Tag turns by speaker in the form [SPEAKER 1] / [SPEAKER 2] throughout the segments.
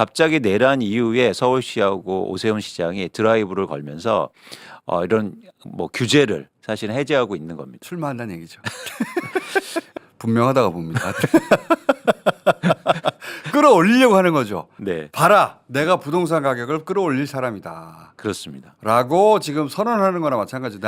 [SPEAKER 1] 갑자기 내란 이후에 서울시하고 오세훈 시장이 드라이브를 걸면서 이런 뭐 규제를 사실 해제하고 있는 겁니다.
[SPEAKER 2] 출마한다는 얘기죠. 분명하다고 봅니다. 끌어올리려고 하는 거죠.
[SPEAKER 1] 네,
[SPEAKER 2] 봐라, 내가 부동산 가격을 끌어올릴 사람이다.
[SPEAKER 1] 그렇습니다.
[SPEAKER 2] 라고 지금 선언하는 거나 마찬가지.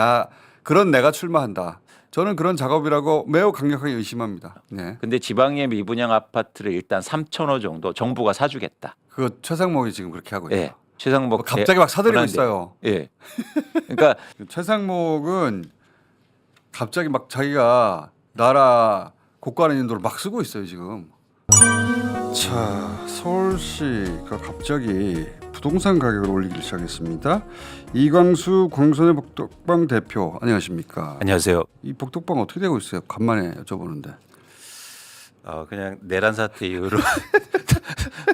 [SPEAKER 2] 그런 내가 출마한다. 저는 그런 작업이라고 매우 강력하게 의심합니다. 네.
[SPEAKER 1] 근데 지방의 미분양 아파트를 일단 3,000호 정도 정부가 사주겠다.
[SPEAKER 2] 그거 최상목이 지금 그렇게 하고 있어요.
[SPEAKER 1] 예. 최상목
[SPEAKER 2] 갑자기 막 사들이고
[SPEAKER 1] 권한대.
[SPEAKER 2] 있어요.
[SPEAKER 1] 예. 그러니까
[SPEAKER 2] 최상목은 갑자기 막 자기가 나라 고가는 인도를 막 쓰고 있어요 지금. 자, 서울시가 갑자기 부동산 가격을 올리기 시작했습니다. 이광수 광선의 복덕방 대표 안녕하십니까?
[SPEAKER 1] 안녕하세요.
[SPEAKER 2] 이 복덕방 어떻게 되고 있어요? 간만에 여쭤보는데.
[SPEAKER 1] 그냥 내란 사태 이후로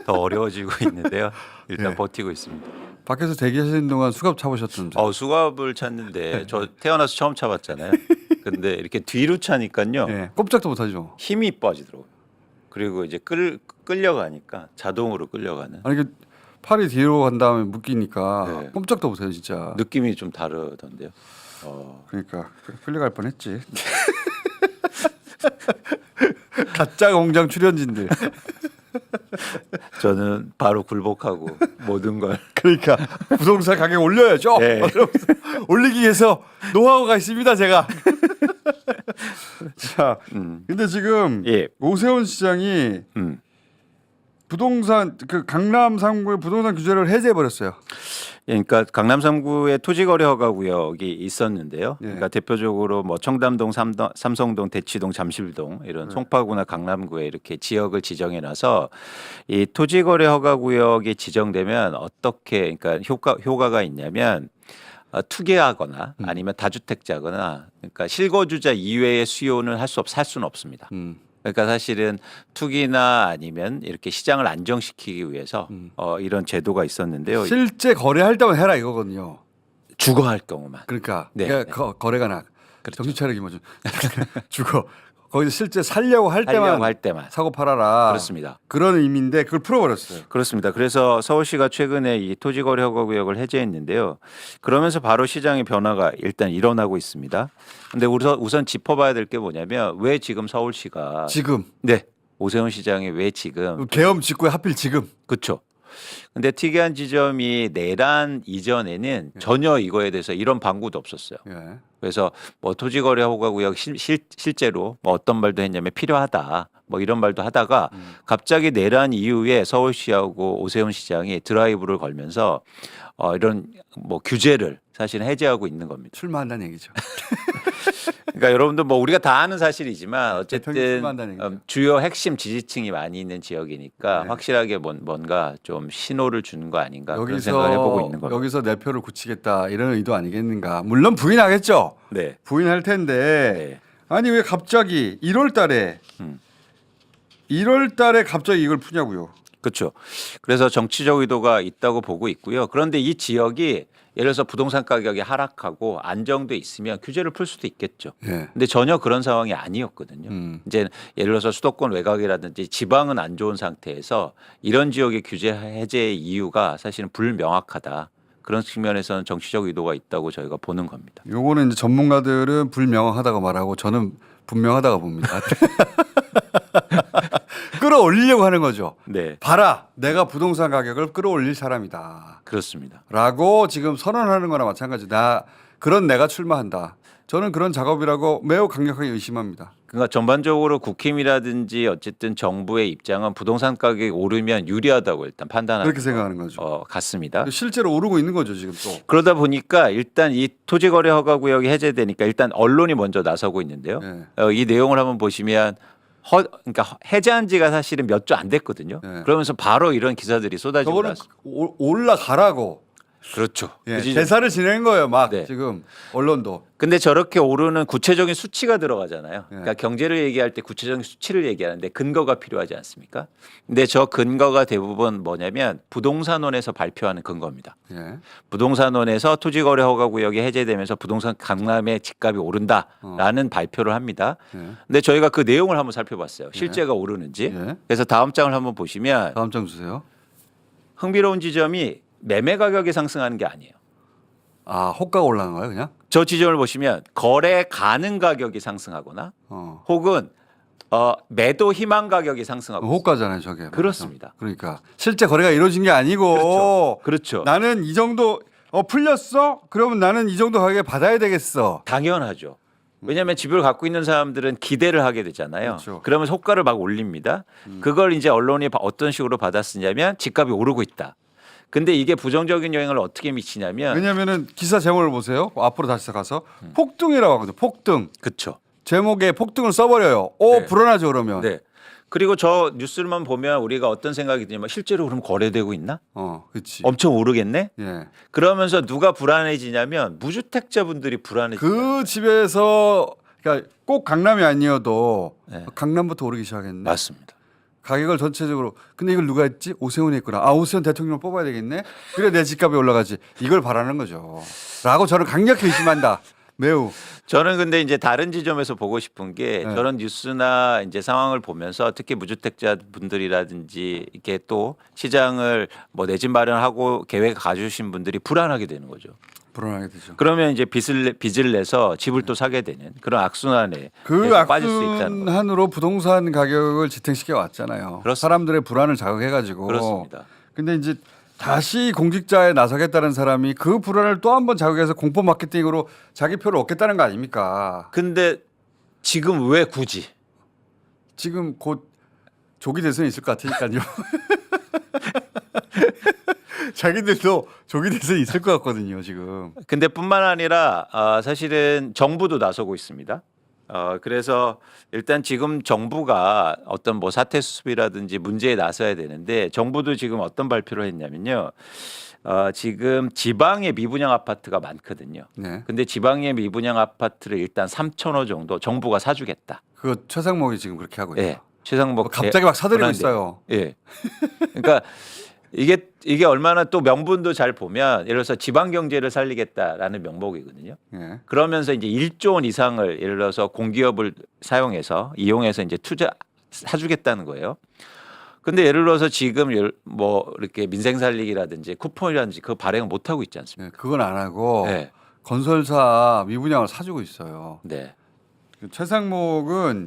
[SPEAKER 1] 더 어려워지고 있는데요. 일단
[SPEAKER 2] 예.
[SPEAKER 1] 버티고 있습니다.
[SPEAKER 2] 밖에서 대기하시는 동안 수갑 차보셨던데.
[SPEAKER 1] 수갑을 찾는데 저 태어나서 처음 차봤잖아요. 근데 이렇게 뒤로 차니까요.
[SPEAKER 2] 예, 꼼짝도 못하죠.
[SPEAKER 1] 힘이 빠지더라고요. 그리고 이제 끌려가니까 자동으로 끌려가는
[SPEAKER 2] 아니 그 팔이 뒤로 간 다음에 묶이니까
[SPEAKER 1] 네.
[SPEAKER 2] 꼼짝도 못해요 진짜.
[SPEAKER 1] 느낌이 좀 다르던데요.
[SPEAKER 2] 그러니까 끌려갈 뻔했지. 가짜 공장 출연진들.
[SPEAKER 1] 저는 바로 굴복하고 모든 걸
[SPEAKER 2] 그러니까 부동산 가격 올려야죠.
[SPEAKER 1] 네.
[SPEAKER 2] 올리기 위해서 노하우가 있습니다 제가. 자, 근데 지금
[SPEAKER 1] 예.
[SPEAKER 2] 오세훈 시장이 부동산 그 강남 3구의 부동산 규제를 해제해 버렸어요.
[SPEAKER 1] 그러니까 강남 3구에 토지거래 허가 구역이 있었는데요.
[SPEAKER 2] 예.
[SPEAKER 1] 그러니까 대표적으로 뭐 청담동, 삼성동, 대치동, 잠실동 이런 송파구나 강남구에 이렇게 지역을 지정해놔서 이 토지거래 허가 구역이 지정되면 어떻게 그러니까 효과가 있냐면 투기하거나 아니면 다주택자거나 그러니까 실거주자 이외의 수요는 살 수는 없습니다. 그러니까 사실은 투기나 아니면 이렇게 시장을 안정시키기 위해서 이런 제도가 있었는데요.
[SPEAKER 2] 실제 거래할 때만 해라 이거거든요.
[SPEAKER 1] 주거할 경우만.
[SPEAKER 2] 그러니까
[SPEAKER 1] 네,
[SPEAKER 2] 그러니까
[SPEAKER 1] 네.
[SPEAKER 2] 거래가 나.
[SPEAKER 1] 그렇죠.
[SPEAKER 2] 정신 차리기 뭐죠. 주거. 거기서 실제 살려고 할 때만 사고 팔아라.
[SPEAKER 1] 그렇습니다.
[SPEAKER 2] 그런 의미인데 그걸 풀어버렸어요.
[SPEAKER 1] 그렇습니다. 그래서 서울시가 최근에 이 토지거래 허가 구역을 해제했는데요. 그러면서 바로 시장의 변화가 일단 일어나고 있습니다. 근데 우선 짚어봐야 될 게 뭐냐면 왜 지금 서울시가
[SPEAKER 2] 지금
[SPEAKER 1] 네 오세훈 시장이 왜 지금
[SPEAKER 2] 계엄 직후에 하필 지금.
[SPEAKER 1] 그렇죠. 근데 특이한 지점이 내란 이전에는 전혀 이거에 대해서 이런 방구도 없었어요.
[SPEAKER 2] 예.
[SPEAKER 1] 그래서 뭐 토지거래 허가 구역 실제로 뭐 어떤 말도 했냐면 필요하다. 뭐 이런 말도 하다가 갑자기 내란 이후에 서울시하고 오세훈 시장이 드라이브를 걸면서 이런 뭐 규제를 사실 해제하고 있는 겁니다.
[SPEAKER 2] 출마한다는 얘기죠.
[SPEAKER 1] 그러니까 여러분들 뭐 우리가 다 아는 사실이지만
[SPEAKER 2] 대통령이
[SPEAKER 1] 어쨌든
[SPEAKER 2] 출마한다는 얘기죠.
[SPEAKER 1] 주요 핵심 지지층이 많이 있는 지역이니까
[SPEAKER 2] 네.
[SPEAKER 1] 확실하게 뭔가 좀 신호를 주는 거 아닌가 그런 생각을 해보고 있는 겁니다.
[SPEAKER 2] 여기서 내 표를 굳히겠다 이런 의도 아니겠는가. 물론 부인하겠죠.
[SPEAKER 1] 네.
[SPEAKER 2] 부인할 텐데
[SPEAKER 1] 네.
[SPEAKER 2] 아니 왜 갑자기 1월 달에 갑자기 이걸 푸냐고요.
[SPEAKER 1] 그렇죠. 그래서 정치적 의도가 있다고 보고 있고요. 그런데 이 지역이 예를 들어서 부동산 가격이 하락하고 안정돼 있으면 규제를 풀 수도 있겠죠.
[SPEAKER 2] 예.
[SPEAKER 1] 근데 전혀 그런 상황이 아니었거든요. 이제 예를 들어서 수도권 외곽이라든지 지방은 안 좋은 상태에서 이런 지역의 규제 해제의 이유가 사실은 불명확하다. 그런 측면에서는 정치적 의도가 있다고 저희가 보는 겁니다.
[SPEAKER 2] 요거는 이제 전문가들은 불명확하다고 말하고 저는 분명하다고 봅니다. 끌어올리려고 하는 거죠.
[SPEAKER 1] 네,
[SPEAKER 2] 봐라, 내가 부동산 가격을 끌어올릴 사람이다.
[SPEAKER 1] 그렇습니다.
[SPEAKER 2] 라고 지금 선언하는 거나 마찬가지. 그런 내가 출마한다. 저는 그런 작업이라고 매우 강력하게 의심합니다.
[SPEAKER 1] 그러니까 전반적으로 국힘이라든지 어쨌든 정부의 입장은 부동산 가격이 오르면 유리하다고 일단 판단하는
[SPEAKER 2] 그렇게 생각하는 거죠.
[SPEAKER 1] 같습니다.
[SPEAKER 2] 실제로 오르고 있는 거죠 지금 또.
[SPEAKER 1] 그러다 보니까 일단 이 토지거래 허가 구역이 해제되니까 일단 언론이 먼저 나서고 있는데요.
[SPEAKER 2] 네.
[SPEAKER 1] 이 내용을 한번 보시면 그러니까 해제한 지가 사실은 몇 주 안 됐거든요.
[SPEAKER 2] 네.
[SPEAKER 1] 그러면서 바로 이런 기사들이 쏟아지고
[SPEAKER 2] 저거는
[SPEAKER 1] 나서
[SPEAKER 2] 올라가라고
[SPEAKER 1] 그렇죠.
[SPEAKER 2] 예,
[SPEAKER 1] 그지?
[SPEAKER 2] 대사를 지낸 거예요. 막
[SPEAKER 1] 네.
[SPEAKER 2] 지금 언론도.
[SPEAKER 1] 근데 저렇게 오르는 구체적인 수치가 들어가잖아요.
[SPEAKER 2] 네.
[SPEAKER 1] 그러니까 경제를 얘기할 때 구체적인 수치를 얘기하는데 근거가 필요하지 않습니까? 근데 저 근거가 대부분 뭐냐면 부동산원에서 발표하는 근거입니다.
[SPEAKER 2] 예.
[SPEAKER 1] 부동산원에서 토지거래 허가 구역이 해제되면서 부동산 강남의 집값이 오른다라는 발표를 합니다.
[SPEAKER 2] 예.
[SPEAKER 1] 근데 저희가 그 내용을 한번 살펴봤어요. 실제가 오르는지.
[SPEAKER 2] 예.
[SPEAKER 1] 그래서 다음 장을 한번 보시면
[SPEAKER 2] 다음 장 주세요.
[SPEAKER 1] 흥미로운 지점이 매매 가격이 상승하는 게 아니에요.
[SPEAKER 2] 아, 호가가 올라간 거예요, 그냥?
[SPEAKER 1] 저 지점을 보시면 거래 가능 가격이 상승하거나 혹은 매도 희망 가격이 상승하고 있습니다.
[SPEAKER 2] 호가잖아요, 저게.
[SPEAKER 1] 그렇습니다.
[SPEAKER 2] 그러니까 실제 거래가 이루어진 게 아니고
[SPEAKER 1] 그렇죠. 그렇죠.
[SPEAKER 2] 나는 이 정도 풀렸어? 그러면 나는 이 정도 가격에 받아야 되겠어.
[SPEAKER 1] 당연하죠. 왜냐하면 집을 갖고 있는 사람들은 기대를 하게 되잖아요.
[SPEAKER 2] 그렇죠.
[SPEAKER 1] 그러면 호가를 막 올립니다. 그걸 이제 언론이 어떤 식으로 받아쓰냐면 집값이 오르고 있다. 근데 이게 부정적인 영향을 어떻게 미치냐면
[SPEAKER 2] 왜냐면은 기사 제목을 보세요. 앞으로 다시 가서 폭등이라고 하거든요. 폭등.
[SPEAKER 1] 그렇죠.
[SPEAKER 2] 제목에 폭등을 써버려요.
[SPEAKER 1] 네.
[SPEAKER 2] 불안하죠, 그러면.
[SPEAKER 1] 네. 그리고 저 뉴스만 보면 우리가 어떤 생각이 드냐면 실제로 그럼 거래되고 있나?
[SPEAKER 2] 그렇지.
[SPEAKER 1] 엄청 오르겠네?
[SPEAKER 2] 예.
[SPEAKER 1] 그러면서 누가 불안해지냐면 무주택자분들이 불안해지죠.
[SPEAKER 2] 그 집에서 그러니까 꼭 강남이 아니어도
[SPEAKER 1] 네.
[SPEAKER 2] 강남부터 오르기 시작했네.
[SPEAKER 1] 맞습니다.
[SPEAKER 2] 가격을 전체적으로. 근데 이걸 누가 했지? 오세훈이 했구나. 아, 오세훈 대통령을 뽑아야 되겠네. 그래 내 집값이 올라가지. 이걸 바라는 거죠. 라고 저는 강력히 의심한다. 매우.
[SPEAKER 1] 저는 근데 이제 다른 지점에서 보고 싶은 게
[SPEAKER 2] 네.
[SPEAKER 1] 저런 뉴스나 이제 상황을 보면서 특히 무주택자 분들이라든지 이렇게 또 시장을 뭐 내 집 마련하고 계획 가주신 분들이 불안하게 되는 거죠.
[SPEAKER 2] 불안하게 되죠.
[SPEAKER 1] 그러면 이제 빚을 내서 집을 또 사게 되는 그런 악순환에
[SPEAKER 2] 그
[SPEAKER 1] 계속 빠질 수 있다는 거죠.
[SPEAKER 2] 악순환으로 부동산 가격을 지탱시켜 왔잖아요.
[SPEAKER 1] 그렇습니다.
[SPEAKER 2] 사람들의 불안을 자극해가지고.
[SPEAKER 1] 그렇습니다.
[SPEAKER 2] 근데 이제 다시 공직자에 나서겠다는 사람이 그 불안을 또 한 번 자극해서 공포 마케팅으로 자기 표를 얻겠다는 거 아닙니까?
[SPEAKER 1] 근데 지금 왜 굳이?
[SPEAKER 2] 지금 곧 조기 대선이 있을 것 같으니까요. 자기들도 조기 대선이 있을 것 같거든요, 지금.
[SPEAKER 1] 근데 뿐만 아니라 사실은 정부도 나서고 있습니다. 그래서 일단 지금 정부가 어떤 뭐 사태 수습이라든지 문제에 나서야 되는데 정부도 지금 어떤 발표를 했냐면요. 지금 지방에 미분양 아파트가 많거든요.
[SPEAKER 2] 네.
[SPEAKER 1] 근데 지방의 미분양 아파트를 일단 3,000호 정도 정부가 사주겠다.
[SPEAKER 2] 그거 최상목이 지금 그렇게 하고 있어요.
[SPEAKER 1] 예. 최상목
[SPEAKER 2] 갑자기 막 사들이고
[SPEAKER 1] 권한대.
[SPEAKER 2] 있어요.
[SPEAKER 1] 예. 그러니까 이게 얼마나 또 명분도 잘 보면 예를 들어서 지방 경제를 살리겠다라는 명목이거든요.
[SPEAKER 2] 예.
[SPEAKER 1] 그러면서 이제 1조 원 이상을 예를 들어서 공기업을 이용해서 이제 사주겠다는 거예요. 근데 예를 들어서 지금 뭐 이렇게 민생 살리기라든지 쿠폰이라든지 그거 발행을 못 하고 있지 않습니까?
[SPEAKER 2] 네, 그건 안 하고
[SPEAKER 1] 네.
[SPEAKER 2] 건설사 미분양을 사주고 있어요.
[SPEAKER 1] 네.
[SPEAKER 2] 최상목은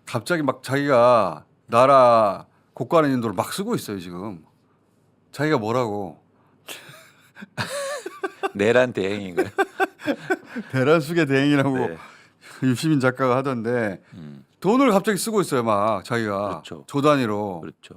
[SPEAKER 2] 갑자기 막 자기가 나라 고가는 인도를 막 쓰고 있어요 지금. 자기가 뭐라고
[SPEAKER 1] 내란 대행인가요?
[SPEAKER 2] 대란숙의 대행이라고
[SPEAKER 1] 네.
[SPEAKER 2] 유시민 작가가 하던데 돈을 갑자기 쓰고 있어요 막 자기가
[SPEAKER 1] 그렇죠.
[SPEAKER 2] 조 단위로.
[SPEAKER 1] 그렇죠.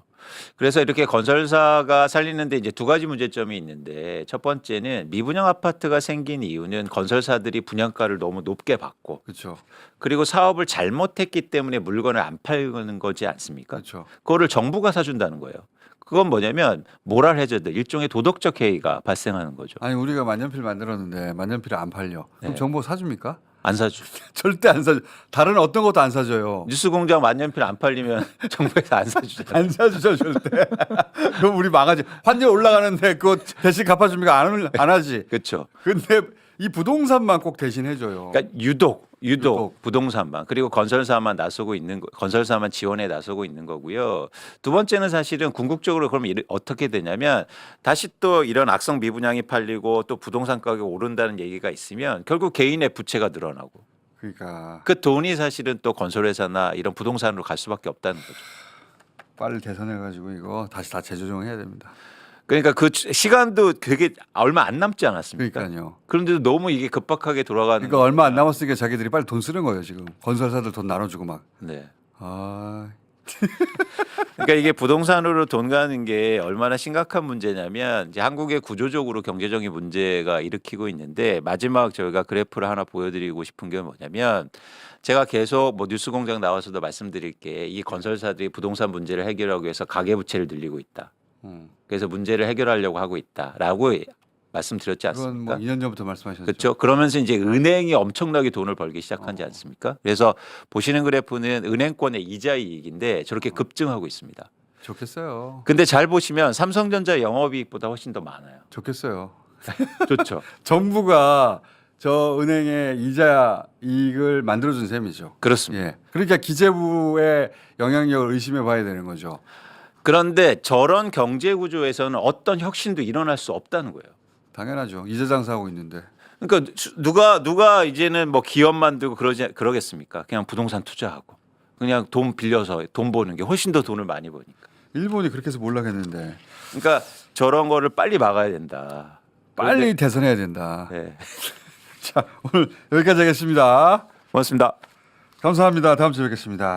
[SPEAKER 1] 그래서 이렇게 건설사가 살리는데 이제 두 가지 문제점이 있는데 첫 번째는 미분양 아파트가 생긴 이유는 건설사들이 분양가를 너무 높게 받고
[SPEAKER 2] 그렇죠.
[SPEAKER 1] 그리고 사업을 잘못했기 때문에 물건을 안 팔는 거지 않습니까?
[SPEAKER 2] 그렇죠.
[SPEAKER 1] 그거를 정부가 사준다는 거예요. 그건 뭐냐면 모랄 해저드 일종의 도덕적 해이가 발생하는 거죠.
[SPEAKER 2] 아니 우리가 만년필 만들었는데 만년필이 안 팔려. 그럼
[SPEAKER 1] 네.
[SPEAKER 2] 정부 사줍니까?
[SPEAKER 1] 안 사주.
[SPEAKER 2] 절대 안 사줘. 다른 어떤 것도 안 사줘요.
[SPEAKER 1] 뉴스공장 만년필 안 팔리면 정부에서 안 사주잖아요.
[SPEAKER 2] 안 사주죠 절대. 그럼 우리 망하지. 환율 올라가는데 그거 대신 갚아줍니까? 안 하지.
[SPEAKER 1] 그렇죠.
[SPEAKER 2] 근데 이 부동산만 꼭 대신 해줘요.
[SPEAKER 1] 그러니까 유독 부동산만 그리고 건설사만 건설사만 지원에 나서고 있는 거고요. 두 번째는 사실은 궁극적으로 그럼 어떻게 되냐면 다시 또 이런 악성 미분양이 팔리고 또 부동산 가격이 오른다는 얘기가 있으면 결국 개인의 부채가 늘어나고
[SPEAKER 2] 그러니까
[SPEAKER 1] 그 돈이 사실은 또 건설회사나 이런 부동산으로 갈 수밖에 없다는 거죠.
[SPEAKER 2] 빨리 대선해가지고 이거 다시 다 재조정해야 됩니다.
[SPEAKER 1] 그러니까 그 시간도 되게 얼마 안 남지 않았습니까?
[SPEAKER 2] 그러니까요.
[SPEAKER 1] 그런데도 너무 이게 급박하게 돌아가는
[SPEAKER 2] 그러니까 얼마 안 남았으니까 자기들이 빨리 돈 쓰는 거예요 지금. 건설사들 돈 나눠주고 막.
[SPEAKER 1] 네.
[SPEAKER 2] 아
[SPEAKER 1] 그러니까 이게 부동산으로 돈 가는 게 얼마나 심각한 문제냐면 이제 한국의 구조적으로 경제적인 문제가 일으키고 있는데 마지막 저희가 그래프를 하나 보여드리고 싶은 게 뭐냐면 제가 계속 뭐 뉴스공장 나와서도 말씀드릴 게 이 건설사들이 부동산 문제를 해결하기 위해서 가계부채를 늘리고 있다. 그래서 문제를 해결하려고 하고 있다라고 말씀드렸지
[SPEAKER 2] 그건 뭐
[SPEAKER 1] 않습니까?
[SPEAKER 2] 2년 전부터 말씀하셨죠.
[SPEAKER 1] 그렇죠. 그러면서 이제 은행이 엄청나게 돈을 벌기 시작하지 않습니까? 그래서 보시는 그래프는 은행권의 이자 이익인데 저렇게 급증하고 있습니다.
[SPEAKER 2] 좋겠어요.
[SPEAKER 1] 근데 잘 보시면 삼성전자 영업이익보다 훨씬 더 많아요.
[SPEAKER 2] 좋겠어요.
[SPEAKER 1] 좋죠.
[SPEAKER 2] 정부가 저 은행의 이자 이익을 만들어준 셈이죠.
[SPEAKER 1] 그렇습니다.
[SPEAKER 2] 예. 그러니까 기재부의 영향력을 의심해 봐야 되는 거죠.
[SPEAKER 1] 그런데 저런 경제 구조에서는 어떤 혁신도 일어날 수 없다는 거예요.
[SPEAKER 2] 당연하죠. 이재 장사하고 있는데.
[SPEAKER 1] 그러니까 누가 이제는 뭐 기업 만들고 그러겠습니까? 그냥 부동산 투자하고 그냥 돈 빌려서 돈 버는 게 훨씬 더 돈을 많이 버니까.
[SPEAKER 2] 일본이 그렇게 해서 몰락했는데
[SPEAKER 1] 그러니까 저런 거를 빨리 막아야 된다.
[SPEAKER 2] 빨리 대선해야 된다.
[SPEAKER 1] 네.
[SPEAKER 2] 자, 오늘 여기까지 하겠습니다.
[SPEAKER 1] 고맙습니다.
[SPEAKER 2] 감사합니다. 다음 주에 뵙겠습니다.